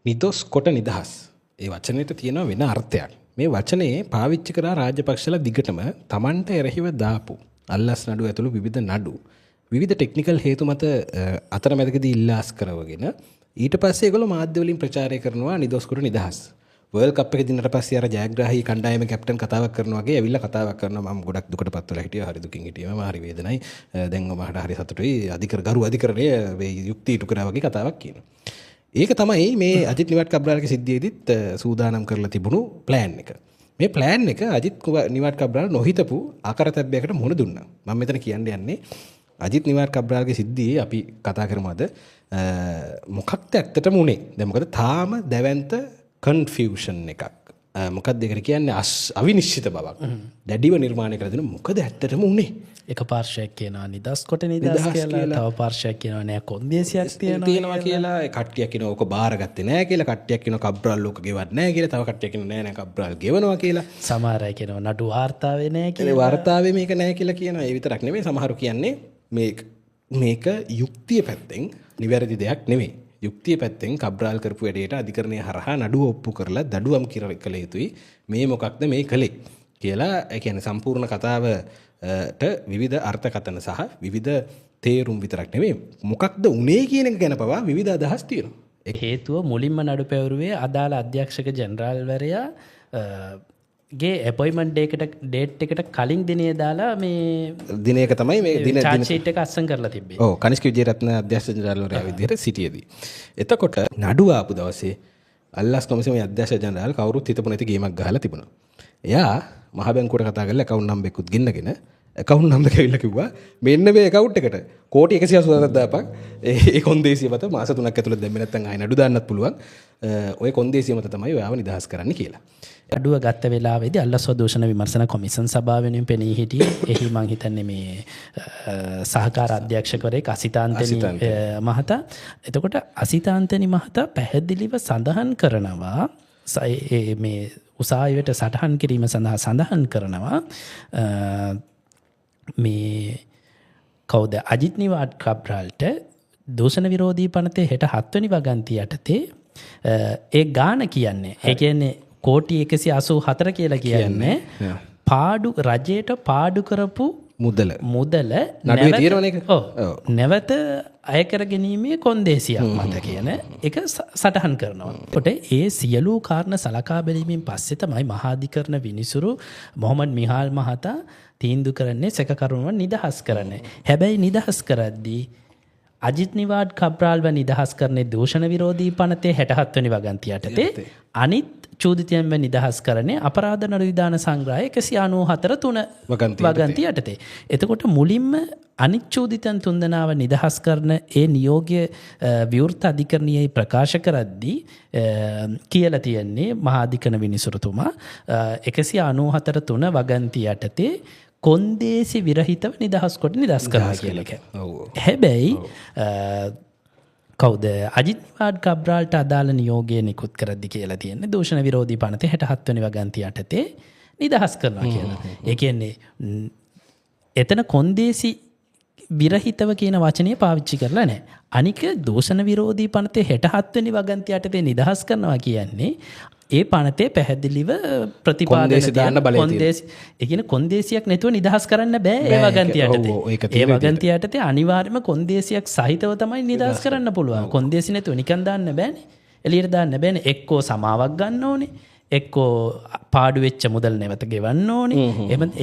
නිදොස් කොට නිදහස්. ඒ වචනයට තියෙනවා වෙන අර්ථයක්. මේ වචනේ පාවිච්චි කරා රාජපක්ෂලා දිගටම Tamanට එරෙහිව දාපු අල්ලස් නඩු ඇතුළු විවිධ නඩු විවිධ ටෙක්නිකල් හේතු මත අතරමැදකදී ඉල්ලාස් කරවගෙන ඊට පස්සේ ඒගොල්ලෝ මාධ්‍ය වලින් ප්‍රචාරය කරනවා නිදොස් කොට නිදහස්. වර්ල්ඩ් කප් එක දිනනට පස්සේ අර ජයග්‍රාහී කණ්ඩායමේ කැප්ටන් කතාවක් කරනවා වගේ ඇවිල්ලා කතාවක් කරනවා මම ගොඩක් දුකටපත් වෙලා හිටියා හරි දුකින් හිටියා මම හරි වේදනයි දැන් මට හරි සතුටුයි ගරු අධිකරණයේ මේ යුක්ති ඉටු කරා වගේ කතාවක් කියනවා. ඒක තමයි මේ අජිත් නිවාඩ් කබ්‍රාල්ගේ සිද්ධියේදීත් සූදානම් කරලා තිබුණු ප්ලෑන් එක. මේ ප්ලෑන් එක අජිත් නිවාඩ් කබ්‍රාල් නොහිතපු ආකාරතැබ්බයකට මුහුණ දුන්නා. මම මෙතන කියන්න යන්නේ අජිත් නිවාඩ් කබ්‍රාල්ගේ සිද්ධියේ අපි කතා කරමු අද මොකක්ද ඇත්තටම උනේ. දැන් මොකද තාම දැවැන්ත කන්ෆියුෂන් එකක්. මොකක්ද ඒකට කියන්නේ අවිනිශ්චිත බවක්. දැඩිව නිර්මාණය කරලා දෙන මොකද ඇත්තටම උනේ. එක පාර්ශ්වයක් කියනවා නිදස් කොට නිදහස් කියලා, තව පාර්ශ්වයක් කියනවා නෑ කොන්දේසියක් තියෙනවා කියලා, කට්ටියක් කියනවා ඕක බාරගත්තේ නෑ කියලා, කට්ටියක් කියනවා කබ්‍රාල් ලෝක ගෙවන්නේ නෑ කියලා, තව කට්ටියක් කියනවා නෑ කබ්‍රාල් ගෙවනවා කියලා. සමහර අය කියනවා නඩු වාර්තාවේ නෑ කියලා. වාර්තාවේ මේක නෑ කියලා කියනවා. ඒ විතරක් නෙමෙයි සමහරු කියන්නේ මේක යුක්තිය පැත්තෙන් නිවැරදි දෙයක් නෙමෙයි. යුක්තිය පැත්තෙන් කබ්‍රාල් කරපු වැඩේට අධිකරණය හරහා නඩුව ඔප්පු කරලා දඩුවම් කළ යුතුයි. මේ මොකක්ද මේ කළේ කියලා ඒ කියන්නේ සම්පූර්ණ කතාවට විවිධ අර්ථකථන සහ විවිධ තේරුම් විතරක් නෙමෙයි මොකක්ද උනේ කියන එක ගැන පවා විවිධ අදහස් තියෙනවා. හේතුව මුලින්ම නඩු පැවරුවේ අදාළ අධ්‍යක්ෂක ජෙනරාල්වරයා ගේ අපොයින්ට්මන්ට් ඩේට් එකට කලින් දිනේ දාලා මේ දිනයක තමයි මේ චාර්ජ් ෂීට් එක අස්සම් කරලා තිබ්බේ. ඔව් කනිෂ්ක විජේරත්න අධ්‍යක්ෂ ජෙනරාල්වරයා විදිහට සිටියේදී. එතකොට නඩුව ආපු දවසේ අල්ලාස් කොමිසමේ අධ්‍යක්ෂ ජෙනරාල් කවුරුත් හිතපු නැති ගේමක් ගහලා තිබුණා. එයා මහ බැංකුවට කතා කරලා account number එකකුත් ගෙන්නගෙන account number එක ඇවිල්ලා කිව්වා මෙන්න මේ account එකට කෝටි 180ක් ඒ කොන්දේසිය මත මාස 3ක් ඇතුළත දැම්මේ නැත්නම් ආයෙ නඩු දාන්නත් පුළුවන්. ඔය කොන්දේසිය මත තමයි ඔයාව නිදහස් කරන්න කියලා. අඩුව ගත්ත වෙලාවේදී අල්ලස්ව දූෂණ විමර්ශන කොමිෂන් සභාව වෙනුවෙන් පෙනී හිටියේ. එහි මං හිතන්නේ මේ සහකාර අධ්‍යක්ෂකවරයෙක් අසිතාන්තනි මහතා. එතකොට අසිතාන්තනි මහතා පැහැදිලිව සඳහන් කරනවා මේ උසාවියට සටහන් කිරීම සඳහා සඳහන් කරනවා මේ කවුද අජිත් නිවාඩ් කබ්‍රාල්ට දූෂණ විරෝධී පනතේ 67 වෙනි වගන්තිය යටතේ ඒ ගාන කියන්නේ ඒ කියන්නේ කෝටි 184 කියලා කියන්නේ පාඩු රජයට පාඩු කරපු මුදල නඩුවේ තියෙනවනේ ඒක. නැවත අය කර ගැනීමේ කොන්දේසියක් මත කියන එක සටහන් කරනවා. කොට ඒ සියලු කාරණා සලකා බැලීමෙන් පස්සේ තමයි මහාධිකරණ විනිසුරු මොහමඩ් මිහාල් මහතා තීන්දුව කරන්නේ සැකකරුවන් නිදහස් කරන්නේ. හැබැයි නිදහස් කරද්දී අජිත් නිවාඩ් කබ්‍රාල්ව නිදහස් කරන්නේ දූෂණ විරෝධී පනතේ 67 වෙනි වගන්තිය යටතේ. අනිත් චෝදිතයන්ව නිදහස් කරන්නේ අපරාධ නඩු විධාන සංග්‍රහය 194 වගන්තිය යටතේ. එතකොට මුලින්ම අනිත් චෝදිතයන් තුන්දෙනාව නිදහස් කරන ඒ නියෝගය විවෘත අධිකරණයේ ප්‍රකාශ කරද්දී කියලා තියෙන්නේ මහාධිකරණ විනිසුරුතුමා 194 වගන්තිය යටතේ කොන්දේසි විරහිතව නිදහස් කොට නිදහස් කරනවා කියලා එක. හැබැයි කවුද අජිත් නිවාඩ් කබ්‍රාල්ට අදාළ නියෝගය නිකුත් කරද්දි කියලා තියෙන්නේ දූෂණ විරෝධී පනතේ 67 වෙනි වගන්තිය යටතේ නිදහස් කරනවා කියලා. ඒ කියන්නේ එතන කොන්දේසි විරහිතව කියන වචනේ පාවිච්චි කරලා නැහැ. අනික දූෂණ විරෝධී පනතේ 67 වෙනි වගන්තිය යටතේ නිදහස් කරනවා කියන්නේ ඒ පනතේ පැහැදිලිව ප්‍රතිපාදන දාන්න කොන්දේසි ඒ කියන්නේ කොන්දේසියක් නැතුව නිදහස් කරන්න බෑ ඒ වගන්තිය යටතේ. ඒ වගන්තිය යටතේ අනිවාර්යයෙන්ම කොන්දේසියක් සහිතව තමයි නිදහස් කරන්න පුළුවන්. කොන්දේසි නැතුව නිකන් දාන්න බෑනේ. එළියට දාන්න බෑනේ. එක්කෝ සමාවක් ගන්න ඕනේ. එක්කෝ පාඩු වෙච්ච මුදල් නැවත ගෙවන්න ඕනේ.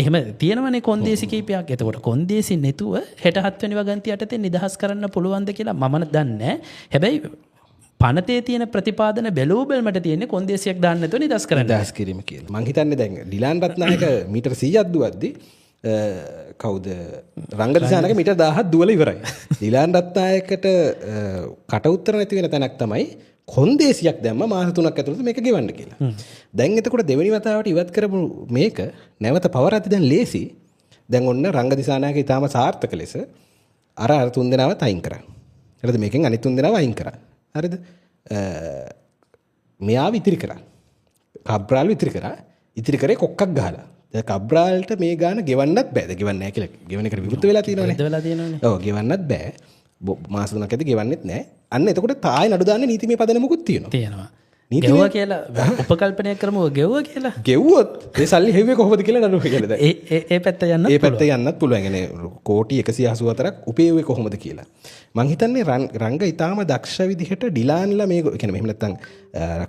එහෙම තියෙනවනේ කොන්දේසි කීපයක්. එතකොට කොන්දේසි නැතුව 67 වෙනි වගන්තිය යටතේ නිදහස් කරන්න පුළුවන්ද කියලා මම දන්නේ නැහැ. හැබැයි පනතේ තියෙන ප්‍රතිපාදන බැලූ බැලමට තියෙන්නේ කොන්දේසියක් දාන්න නැතුව නිදහස් කරන්න. නිදහස් කිරීම කියලා. මං හිතන්නේ දැන් ඩිලාන් රත්නායක මීටර් 100ක් දුවද්දි කවුද රංගදිසානක මීටර් 1000ක් දුවලා ඉවරයි. ඩිලාන් රත්නායකට කට උතර නැති වෙන තැනක් තමයි කොන්දේසියක් දැම්ම මාස 3ක් ඇතුළත මේක ගෙවන්න කියලා. දැන් එතකොට දෙවෙනි වතාවට ඉවත් කරපු මේක නැවත පවරද්දි දැන් ලේසි. දැන් ඔන්න රංගදිසානයක ඊටාම සාර්ථක ලෙස අර තුන් දෙනාවත් අයින් කරා. හරිද මේකෙන් අනිත් තුන් දෙනාව අයින් කරා. හරිද මෙයා ඉතිරි කරා කබ්‍රාල් ඉතිරි කරා ඉතිරි කරේ කොක්කක් ගහලා දැන් කබ්‍රාල්ට මේ ගාන ගෙවන්නත් බෑ ද ගෙවන්නේ නැහැ කියලා ගෙවන එකට විරුද්ධ වෙලා තියෙනවනේ වෙලා තියෙනවනේ ඔව් ගෙවන්නත් බෑ මාස 3ක් ඇති ගෙවන්නෙත් නැහැ. අන්න එතකොට තායි නඩු දාන්නේ නීතිමය පදනමකුත් තියෙනවා. තියෙනවා. ගෙව්වා කියලා උපකල්පනය කරමු ගෙව්වා කියලා. ගෙව්වොත් ඒ සල්ලි හෙව්වේ කොහොමද කියලා නඩුව කියලා දැන්. ඒ පැත්ත යන්නත් ඒ පැත්ත යන්නත් පුළුවන්. يعني කෝටි 184ක් උපයුවේ කොහොමද කියලා. මං හිතන්නේ රංග ඊටාම දක්ෂ විදිහට ඩිලාන්ලා මේ කියන්නේ මෙහෙම නැත්තම්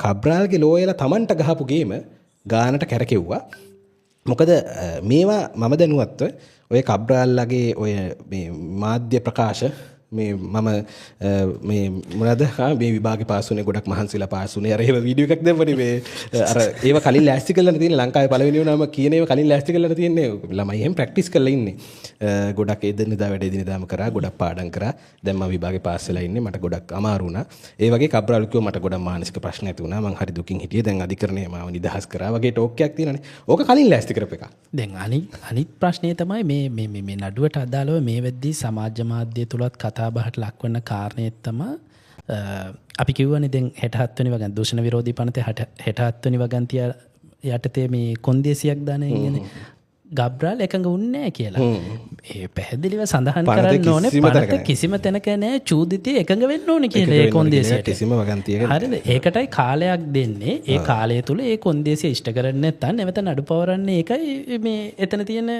කබ්‍රාල්ගේ ලෝයලා Tamanට ගහපු ගේම ගානට කැරකෙව්වා. මොකද මේවා මම දැනුවත්ව ඔය කබ්‍රාල්ලාගේ ඔය මේ මාධ්‍ය ප්‍රකාශ මේ මම මේ මොනවාද මේ විභාගේ පාස් වුණේ ගොඩක් මහන්සිලා පාස් වුණේ අර ඒව වීඩියෝ එකක් දැම්මනේ මේ අර ඒව කලින් ලෑස්ති කරලා තියෙන ලංකාවේ පළවෙනි වුණාම කියන ඒවා කලින් ලෑස්ති කරලා තියෙන්නේ ළමයි එහෙම ප්‍රැක්ටිස් කරලා ඉන්නේ ගොඩක් එදිනෙදා වැඩ එදිනෙදාම කරා ගොඩක් පාඩම් කරා දැන් මම විභාගේ පාස් වෙලා ඉන්නේ මට ගොඩක් අමාරු වුණා ඒ වගේ කබ්‍රාල් කිව්වා මට ගොඩක් මානසික ප්‍රශ්න ඇති වුණා මං හරි දුකින් හිටියේ දැන් අධිකරණය මාව නිදහස් කරා වගේ ටෝක් එකක් තියෙනනේ ඕක කලින් ලෑස්ති කරපු එක දැන් අනිත් ප්‍රශ්නේ තමයි මේ නඩුවට අදාළව මේ වෙද්දී සමාජ මාධ්‍ය තුලත් කතා බහට ලක්වන කාරණේ තමයි අපි කියවනේ දැන් 67 වෙනි වගන් දූෂණ විරෝධී පනතේ 67 වෙනි වගන්තිය යටතේ මේ කොන්දේසියක් දාන ඉන්නේ ගබ්‍රාල් එකඟ වුණේ නැහැ කියලා. ඒ පැහැදිලිව සඳහන් කරන්න ඕනේ පනත කිසිම තැනක නැහැ චූදිතේ එකඟ වෙන්න ඕනේ කියලා ඒ කොන්දේසියට. කිසිම වගන්තියක. හරිද? ඒකටයි කාලයක් දෙන්නේ. ඒ කාලය තුල ඒ කොන්දේසිය ඉෂ්ට කරන්නේ නැත්නම් නැවත නඩු පවරන්නේ ඒකයි මේ එතන තියෙන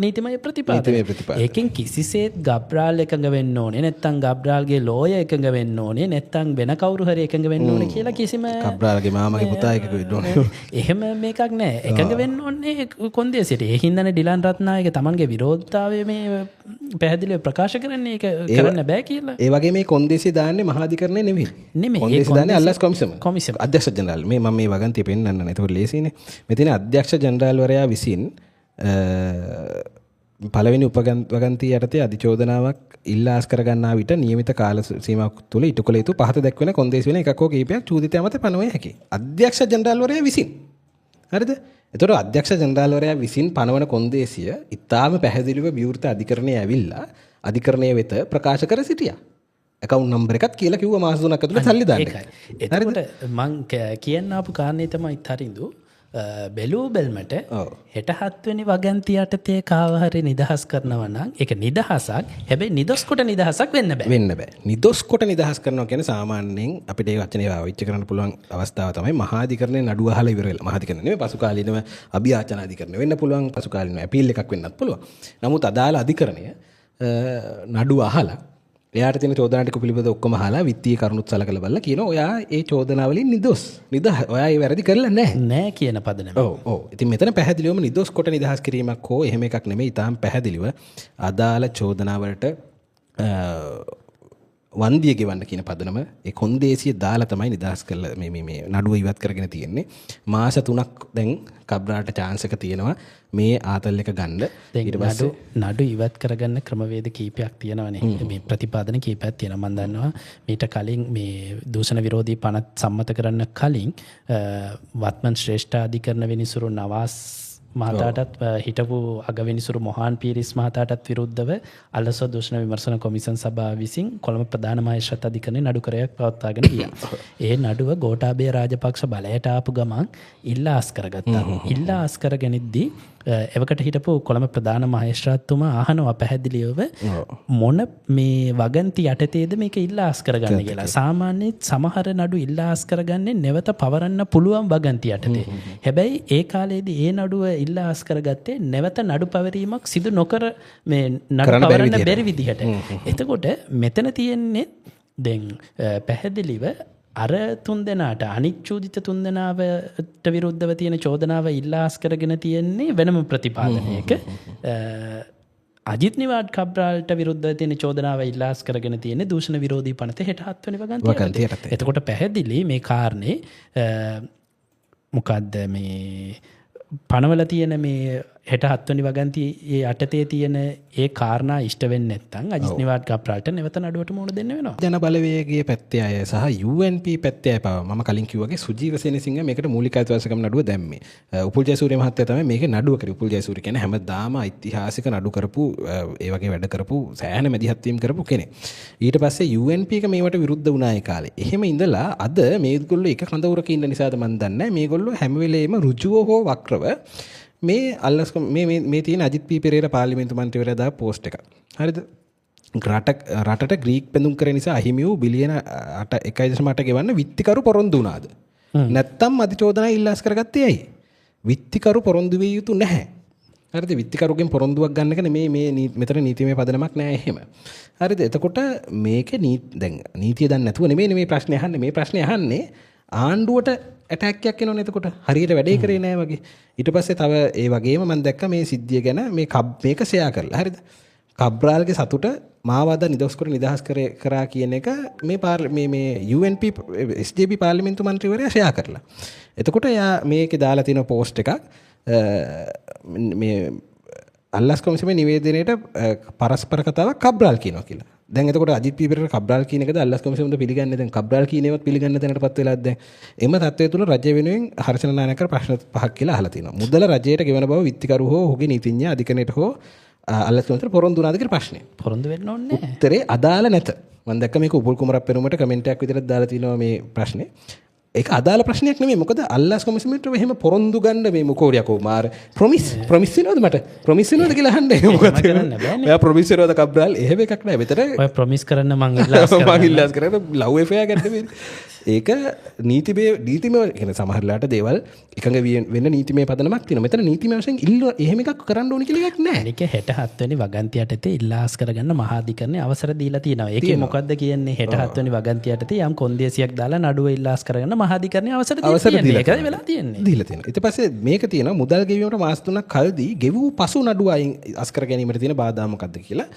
නීතිමය ප්‍රතිපාදනය. ඒකෙන් කිසිසේත් ගබ්‍රාල් එකඟ වෙන්න ඕනේ නැත්නම් ගබ්‍රාල්ගේ ලෝය එකඟ වෙන්න ඕනේ නැත්නම් වෙන කවුරු හරි එකඟ වෙන්න ඕනේ කියලා කිසිම ගබ්‍රාල්ගේ මාමගේ පුතා එකක වෙන්න ඕනේ. එහෙම මේකක් නැහැ. එකඟ වෙන්න ඕනේ කොන්දේසියට. හින්දන ඩිලාන් රත්නායක තමන්ගේ විරෝධතාවය මේ පැහැදිලිව ප්‍රකාශ කරන්නේ ඒක කරන්න බෑ කියලා. ඒ වගේ මේ කොන්දේසිය දාන්නේ මහාධිකරණය නෙමෙයි. කොන්දේසිය දාන්නේ අල්ලස් කොමිසම. අධ්‍යක්ෂ ජනරාල් මේ මම මේ වගන්තිය පෙන්නන්න නෑ. ඒක ලේසියිනේ. මෙතන අධ්‍යක්ෂ ජනරාල්වරයා විසින් පළවෙනි වගන්තිය යටතේ අධිචෝදනාවක් ඉල්ලාස් කරගන්නා විට නියමිත කාල සීමාවක් තුළ ඉටු කළ යුතු පහත දැක්වෙන කොන්දේසි වෙන එකක් හෝ කීපයක් චූදිතය මත පනවිය හැකියි. අධ්‍යක්ෂ ජනරාල්වරයා විසින්. හරිද? එතකොට අධ්‍යක්ෂ ජනරාල්වරයා විසින් පනවන කොන්දේසිය ඉතාම පැහැදිලිව විවෘත අධිකරණය ඇවිල්ලා අධිකරණය වෙත ප්‍රකාශ කර සිටියා. account number එකත් කියලා කිව්වා මාස 3ක් ඇතුළත සල්ලි දාන්න. එතකොට මං කියන්න ආපු කාරණේ තමයි තරිඳු බැලූ බැල්මට 67 වෙනි වගන්ති යටතේ කාව හරි නිදහස් කරනවා නම් ඒක නිදහසක්. හැබැයි නිදොස් කොට නිදහසක් වෙන්න බෑ. වෙන්න බෑ. නිදොස් කොට නිදහස් කරනවා කියන්නේ සාමාන්‍යයෙන් අපිට ඒ වචනේ පාවිච්චි කරන්න පුළුවන් අවස්ථාව තමයි මහාධිකරණේ නඩුව අහලා ඉවර වෙලා. මහාධිකරණේ නෙමෙයි පසු කාලීනව අභියාචන අධිකරණය වෙන්න පුළුවන්. පසු කාලීනව අපීල් එකක් වෙන්නත් පුළුවන්. නමුත් අදාළ අධිකරණය නඩුව අහලා එයාට තියෙන චෝදනා ටික පිළිබඳව ඔක්කොම අහලා විත්තිය කරුණුත් සලකලා බලලා කියනවා ඔයා ඒ චෝදනා වලින් නිදොස්. ඔයා ඒ වැරදි කරලා නැහැ කියන පදනම. ඔව්. ඉතින් මෙතන පැහැදිලිවම නිදොස් කොට නිදහස් කිරීමක් හෝ එහෙම එකක් නෙමෙයි. ඊටාම් පැහැදිලිව අදාළ චෝදනා වලට වන්දිය ගෙවන්න කියන පදනම ඒ කොන්දේසිය දාලා තමයි නිදහස් කරලා මේ නඩුව ඉවත් කරගෙන තියෙන්නේ. මාස 3ක් දැන් කබ්‍රාට chance එක තියෙනවා මේ ආතල් එක ගන්න. ඊට පස්සේ නඩු ඉවත් කරගන්න ක්‍රමවේද කීපයක් තියෙනවානේ. මේ ප්‍රතිපාදන කීපයක් තියෙනවා. මම දන්නවා මීට කලින් මේ දූෂණ විරෝධී පනත් සම්මත කරන්න කලින් වත්මන් ශ්‍රේෂ්ඨාධිකරණ විනිසුරු නවාස් මහතාටත් හිටපු අගවිනිසුරු මොහාන් පීරිස් මහතාටත් විරුද්ධව අලස දූෂණ විමර්ශන කොමිසම් සභාව විසින් කොළඹ ප්‍රධාන මහේස්ත්‍රාත් අධිකරණයේ නඩුකරයක් පවත්වාගෙන ගියා. ඒ නඩුව ගෝඨාභය රාජපක්ෂ බලයට ආපු ගමන් ඉල්ලාස් කරගත්තා. ඉල්ලාස් කරගෙනදී එවකට හිටපු කොළඹ ප්‍රධාන මහේස්ත්‍රාත්තුමා අහනවා පැහැදිලිව මොන මේ වගන්ති යටතේද මේක ඉල්ලාස් කරගන්න කියලා. සාමාන්‍යයෙන් සමහර නඩු ඉල්ලාස් කරගන්නේ නැවත පවරන්න පුළුවන් වගන්ති යටතේ. හැබැයි ඒ කාලේදී ඒ නඩුව ඉල්ලාස් කරගත්තේ නැවත නඩු පවරීමක් සිදු නොකර මේ නඩු පවරන්න බැරි විදිහට. එතකොට මෙතන තියෙන්නේ දැන් පැහැදිලිව අර තුන්දෙනාට අනිච්චූදිත තුන්දෙනාවට විරුද්ධව තියෙන චෝදනාව ඉල්ලාස් කරගෙන තියෙන්නේ වෙනම ප්‍රතිපාදනයක. අජිත් නිවාඩ් කබ්‍රාල්ට විරුද්ධව තියෙන චෝදනාව ඉල්ලාස් කරගෙන තියෙන්නේ දූෂණ විරෝධී පනත 67 වෙනි වගන්තිය. එතකොට පැහැදිලි මේ කාරණේ මොකද්ද මේ පනවල තියෙන මේ 67 වෙනි වගන්තියේ යටතේ තියෙන ඒ කාරණා ඉෂ්ට වෙන්නේ නැත්නම් අජිත් නිවාඩ් කබ්‍රාල්ට නැවත නඩුවට මුහුණ දෙන්න වෙනවා. ජන බලවේගයේ පැත්තේ අය සහ UNP පැත්තේ අය පව මම කලින් කිව්වාගේ සුජීව සේනසිංහ මේකට මූලික අයිතිවාසිකම් නඩුව දැම්මේ. උපුල් ජයසූරිය මහත්තයා තමයි මේකේ නඩුව කරේ. උපුල් ජයසූරිය කියන්නේ හැමදාම ඓතිහාසික නඩු කරපු ඒ වගේ වැඩ කරපු සෑහෙන මැදිහත් වීම කරපු කෙනෙක්. ඊට පස්සේ UNP එක මේවට විරුද්ධ වුණා ඒ කාලේ. එහෙම ඉඳලා අද මේගොල්ලෝ එක කඳවුරක ඉන්න නිසාද මන් දන්නේ නැහැ. මේගොල්ලෝ හැම වෙලේම ඍජුව හෝ වක්‍රව මේ අල්ලස් මේ තියෙන අජිත් පී පෙරේරා පාර්ලිමේන්තු මන්ත්‍රීවරයා දා පෝස්ට් එක. හරිද? රටට ග්‍රීක් පැඳුම් කරන නිසා අහිමි වූ බිලියන 1.8 ගෙවන්න විත්තිකරු පොරොන්දු වුණාද? නැත්තම් අධිචෝදනා ඉල්ලාස් කරගත්තේ ඇයි? විත්තිකරු පොරොන්දු විය යුතු නැහැ. හරිද? විත්තිකරුගෙන් පොරොන්දුවක් ගන්න එක නෙමේ මේ මෙතන නීතිමය පදනමක් නෑ එහෙම. හරිද? එතකොට මේකේ දැන් නීතිය දන්නේ නැතුව නෙමේ මේ ප්‍රශ්නේ අහන්නේ. මේ ප්‍රශ්නේ අහන්නේ ආණ්ඩුවට ඇටැක් එකක් එනවනේ එතකොට. හරියට වැඩේ කරේ නෑ වගේ. ඊට පස්සේ තව ඒ වගේම මම දැක්කා මේ සිද්ධිය ගැන මේක ෂෙයා කරලා. හරිද? කබ්‍රාල්ගේ සතුට මාවද නිදොස්කර නිදහස් කරා කියන එක මේ UNP SJP පාර්ලිමේන්තු මන්ත්‍රීවරයා ෂෙයා කරලා. එතකොට එයා මේකේ දාලා තියෙන පෝස්ට් එකක් මේ අල්ලාස් කොමිසමේ නිවේදනයේට පරස්පර කතාවක් කබ්‍රාල් කියනවා කියලා. දැන් එතකොට අජිත් පීපරට කබ්‍රාල් කියන එකද අල්ලාස් කොමිසමෙන්ද පිළිගන්නේ? දැන් කබ්‍රාල් කියන ඒවත් පිළිගන්න තැනටපත් වෙලාද දැන්? එම තත්ත්වය තුල රජය වෙනුවෙන් හර්ෂණ නායකර ප්‍රශ්න 5ක් කියලා අහලා තිනවා. මුදල රජයට ගෙවන බව විත්තිකරු හෝ ඔහුගේ නීතිඥ අධිකරණයට හෝ අල්ලාස් කොමිසමට පොරොන්දු වුණාද කියලා ප්‍රශ්නේ. පොරොන්දු වෙන්න ඕනේ නැහැ. උත්තරේ අදාළ නැත. මම දැක්ක මේක උපුල් කුමරක් පෙරුමට කමෙන්ට් එකක් විතරක් දාලා තිනවා මේ ප්‍රශ්නේ. ඒක අදාළ ප්‍රශ්නයක් නෙමෙයි. මොකද අල්ලාස් කොමිසමෙන්ට එහෙම පොරොන්දු ගන්න මේ මොකෝරියකෝ මාර ප්‍රොමිස් වෙනවද මට? ප්‍රොමිස් වෙනවද කියලා අහන්නේ. මොකද එයා ප්‍රොමිස් වෙනවද කබ්‍රාල්? එහෙම එකක් නෑ. මෙතන ඔය ප්‍රොමිස් කරන්න මං ඉල්ලාස් කරන්නේ ලව් එෆෙයා ගන්න බෑ. ඒක නීතිමය කියන සමහරලාට දේවල් එකඟ වෙන්න නීතිමය පදනමක් තියෙනවා. මෙතන නීතිමය වශයෙන් එහෙම එකක් කරන්න ඕන කියලා එකක් නැහැ. ඒක 67 වෙනි වගන්ති යටතේ ඉල්ලාස් කරගන්න මහාධිකරණය අවසර දීලා තියෙනවා. ඒකේ මොකද්ද කියන්නේ 67 වෙනි වගන්ති යටතේ යම් කොන්දේසියක් දාලා නඩුව ඉල්ලාස් කරගන්න මහාධිකරණය අවසර දීලා ඒකයි වෙලා තියෙන්නේ. දීලා තියෙනවා. ඊට පස්සේ මේක තියෙනවා මුදල් ගෙවීමට මාස 3ක් කල්දී ගෙවූ පසු නඩුව අයින් අස් කර ගැනීමට තියෙන බාධා මොකද්ද කියලා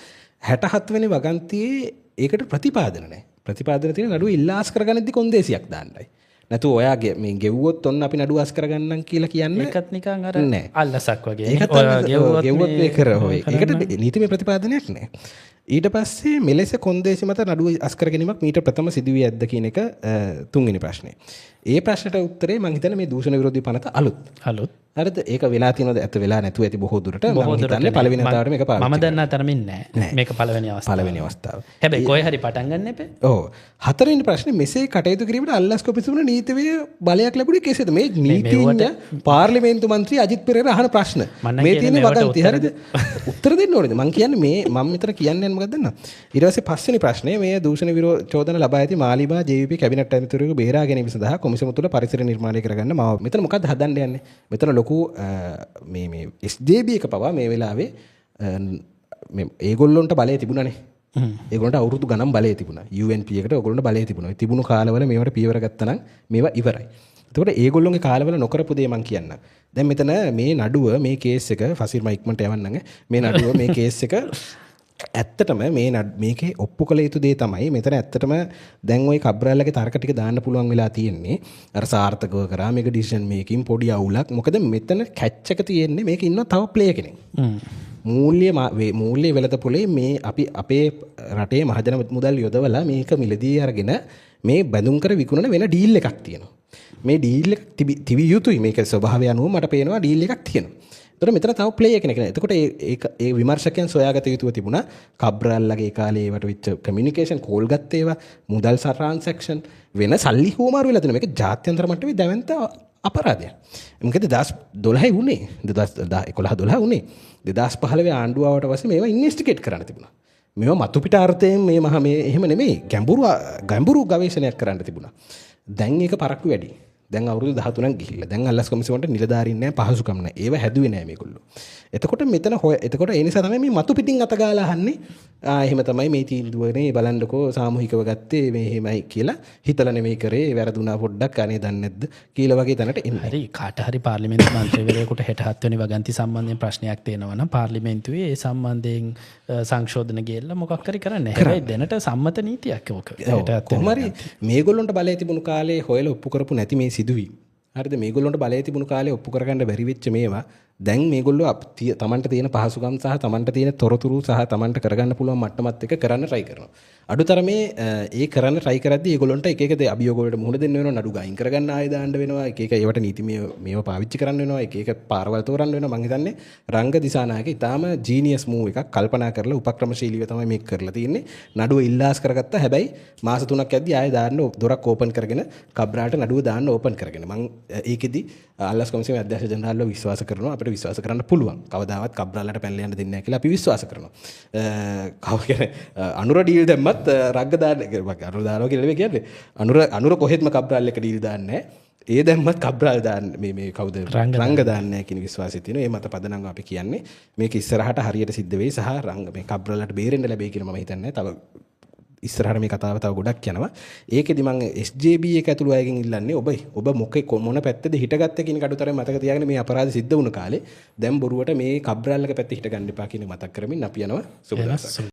67 වෙනි වගන්තියේ ඒකට ප්‍රතිපාදන නැහැ. ප්‍රතිපාදන තියෙන නඩුව ඉල්ලාස් කරගන්නදී කොන්දේසියක් දාන්නයි. නැතු ඔයාගේ මේ ගෙවුවොත් ඔන්න අපි නඩුව අස් කරගන්නම් කියලා කියන්නේ ඒකත් නිකන් අර නෑ. අල්ලසක් වගේ. ඒකත් ගෙවුවොත් මේ කරවයි. ඒකට නීතිමය ප්‍රතිපාදනයක් නෑ. ඊට පස්සේ මෙලෙස කොන්දේසි මත නඩුව අස් කර ගැනීමක් මීට ප්‍රථම සිදුවී ඇද්ද කියන එක තුන්වෙනි ප්‍රශ්නේ. ඒ ප්‍රශ්නට උත්තරේ මම හිතන්නේ මේ දූෂණ විරෝධී පනත අලුත්. හරිද? ඒක වෙලා තියෙනවද? ඇත්ත වෙලා නැතුව ඇති බොහෝ දුරට. මම හිතන්නේ පළවෙනි වතාවට මේක පාවිච්චි. මම දන්නා තරමින් නෑ. මේක පළවෙනි අවස්ථාව. හැබැයි කොහේ හරි පටන් ගන්න එපේ. ඔව්. හතරවෙනි ප්‍රශ්නේ මෙසේ කටයුතු කිරීමට අල්ලාස් කොමිසම නීතිමය බලයක් ලැබුණේ කෙසේද? මේ නීතිඥ පාර්ලිමේන්තු මන්ත්‍රී අජිත් පෙරේරා අහන ප්‍රශ්න. මේ තියෙන වගන්ති හරිද? උත්තර දෙන්න ඕනේද? මම කියන්නේ මම මෙතන කියන්නේ මොකක්ද දන්නවද? ඊට පස්සේ පස්වෙනි ප්‍රශ්නේ මේ දූෂණ විරෝධ චෝදන ලබා ඇති මාලිබා JVP කැබිනට් ඇමතිවරයෙකු බේරා ගැනීම සඳහා කොමිසම තුළ පරිසර නිර්මාණය කරගන්න මෙතන මොකක්ද හදන්න යන්නේ? මෙතන ලොකු මේ SJB එක පවා මේ වෙලාවේ මේ ඒගොල්ලොන්ට බලය තිබුණානේ. ඒගොල්ලන්ට අවුරුදු ගණන් බලය තිබුණා. UNP එකට ඕගොල්ලොන්ට බලය තිබුණා. තිබුණු කාලවල මේවට පියවර ගත්තා නම් මේවා ඉවරයි. එතකොට ඒගොල්ලොන්ගේ කාලවල නොකරපු දේ මම කියන්නම්. දැන් මෙතන මේ නඩුව මේ කේස් එක ෆසිල්ම ඉක්මනට යවන්නම්. මේ නඩුව මේ කේස් එක ඇත්තටම මේකේ ඔප්පු කළ යුතු දේ තමයි මෙතන ඇත්තටම දැන් ওই කබ්‍රාල්ලගේ තර්ක ටික දාන්න පුළුවන් වෙලා තියෙන්නේ අර සාර්ථකව කරා මේක ඩිසිෂන් මේකින් පොඩි අවුලක්. මොකද මෙතන කැච් එක තියෙන්නේ මේක ඉන්න තව ප්ලේ කෙනෙක්. මූල්‍ය වෙළඳ පොලේ මේ අපි අපේ රටේ මහජන මුදල් යොදවලා මේක මිලදී අරගෙන මේ බැඳුම් කර විකුණන වෙන ඩීල් එකක් තියෙනවා. මේ ඩීල් එක තිබිය යුතුයි. මේක ස්වභාවය අනුව මට පේනවා ඩීල් එකක් තියෙනවා. එතකොට මෙතන තව ප්ලේ කෙනෙක් නෑ. එතකොට ඒ විමර්ශකයන් සොයාගත යුතුව තිබුණා කබ්‍රාල්ලගේ කාලේ ඒවට වෙච්ච කමියුනිකේෂන් කෝල් ගත්ත ඒවා මුදල් ට්‍රාන්සැක්ෂන් වෙන සල්ලි හොමාරු වෙලා තියෙනවා. මේක ජාත්‍යන්තර මට්ටමේ දැවැන්ත අපරාධයක්. මොකද 2012 වුණේ 2011-12 වුණේ 2015 ආණ්ඩුව ආවට පස්සේ මේවා ඉන්වෙස්ටිගේට් කරන්න තිබුණා. මේවා මතු පිටාර්ථයෙන් මේ එහෙම නෙමෙයි ගැඹුරු ගවේෂණයක් කරන්න තිබුණා. දැන් ඒක පරක්කු වැඩි. දැන් අවුරුදු 13ක් ගිහිල්ලා. දැන් අල්ලාස් කොමිසමට නිලධාරීන් නැහැ, පහසුකම් නැහැ. ඒව හැදුවේ නැහැ මේගොල්ලෝ. එතකොට එතකොට ඒ නිසා තමයි මේ මතු පිටින් අත ගාලා අහන්නේ. එහෙම තමයි මේ තීන්දුවනේ බලන්නකෝ සාමූහිකව ගත්තේ මේ එහෙමයි කියලා හිතලා නෙමෙයි කරේ. වැරදුනා පොඩ්ඩක් අනේ දන්නේ නැද්ද කියලා වගේ තැනට එන්නේ. හරි කාට හරි පාර්ලිමේන්තු මන්ත්‍රීවරයෙකුට 67 වෙනි වගන්ති සම්බන්ධයෙන් ප්‍රශ්නයක් තියෙනවා නම් පාර්ලිමේන්තුවේ ඒ සම්බන්ධයෙන් සංශෝධන ගෙල්ල මොකක් හරි කරන්නේ. හැබැයි දැනට සම්මත නීතියක් ඕක. කොහොම හරි මේගොල්ලොන්ට බලය තිබුණු කාලේ හොයලා ඔප්පු කරපු නැති මේ සිදුවීම්. හරිද? මේගොල්ලොන්ට බලය තිබුණු කාලේ ඔප්පු කරගන්න බැරි වෙච්ච මේවා දැන් මේගොල්ලෝ තමන්ට තියෙන පහසුකම් සහ තමන්ට තියෙන තොරතුරු සහ තමන්ට කරගන්න පුළුවන් මට්ටමත් එක කරන්න try කරනවා. අඩුතරමේ ඒ කරන්න try කරද්දී ඒගොල්ලොන්ට එක එක අභියෝග වලට මුහුණ දෙන්න වෙනවා, නඩු ගයින් කරගන්න ආයෙ දාන්න වෙනවා, එක එක ඒවට නීතිමය මේවා පාවිච්චි කරන්න වෙනවා, එක එක පාරවල් තෝරන්න වෙනවා. මම හිතන්නේ රංග දිසානායක ඊටාම ජීනියස් මූව් එකක් කල්පනා කරලා උපක්‍රමශීලීව තමයි මේක කරලා තියෙන්නේ. නඩුව ඉල්ලාස් කරගත්තා. හැබැයි මාස 3ක් යද්දී ආයෙ දාන්න දොරක් ඕපන් කරගෙන කබ්‍රාට නඩුව දාන්න ඕපන් කරගෙන. මම ඒකෙදි අල්ලාස් කොමිසමේ අධ්‍යක්ෂ ජනරාල්ව විශ්වාස කරනවා අපිට අපිට විශ්වාස කරන්න පුළුවන්. කවදාවත් කබ්‍රාල්ලට පැනලා යන්න දෙන්නේ නැහැ කියලා අපි විශ්වාස කරනවා. අනුර ඩීල් දැම්මත් රග්ග දාන්න අනුර දානවා කියලා කියන්නේ. අනුර කොහෙත්ම කබ්‍රාල් එක ඩීල් දාන්නේ නැහැ. ඒ දැම්මත් කබ්‍රාල් දාන්න මේ කවුද රංග දාන්නේ නැහැ කියන විශ්වාසය තියෙනවා. ඒ මත පදනම් අපි කියන්නේ මේක ඉස්සරහට හරියට සිද්ධ වෙයි සහ රංග මේ කබ්‍රාල්ලට බේරෙන්න ලැබෙයි කියලා මම හිතන්නේ. තව ඉස්සරහට මේ කතාව තව ගොඩක් යනවා. ඒකෙදි මම SJB එක ඇතුළු අයගෙන් ඉල්ලන්නේ ඔබ මොන පැත්තද හිටගත්තේ කියන කඩුතරේ මතක තියාගෙන මේ අපරාධ සිද්ධ වුණ කාලේ දැන් බොරුවට මේ කබ්‍රාල්ලක පැත්තේ හිට ගන්න එපා කියන මතක් කරමින් අපි යනවා සුබ දවසක්.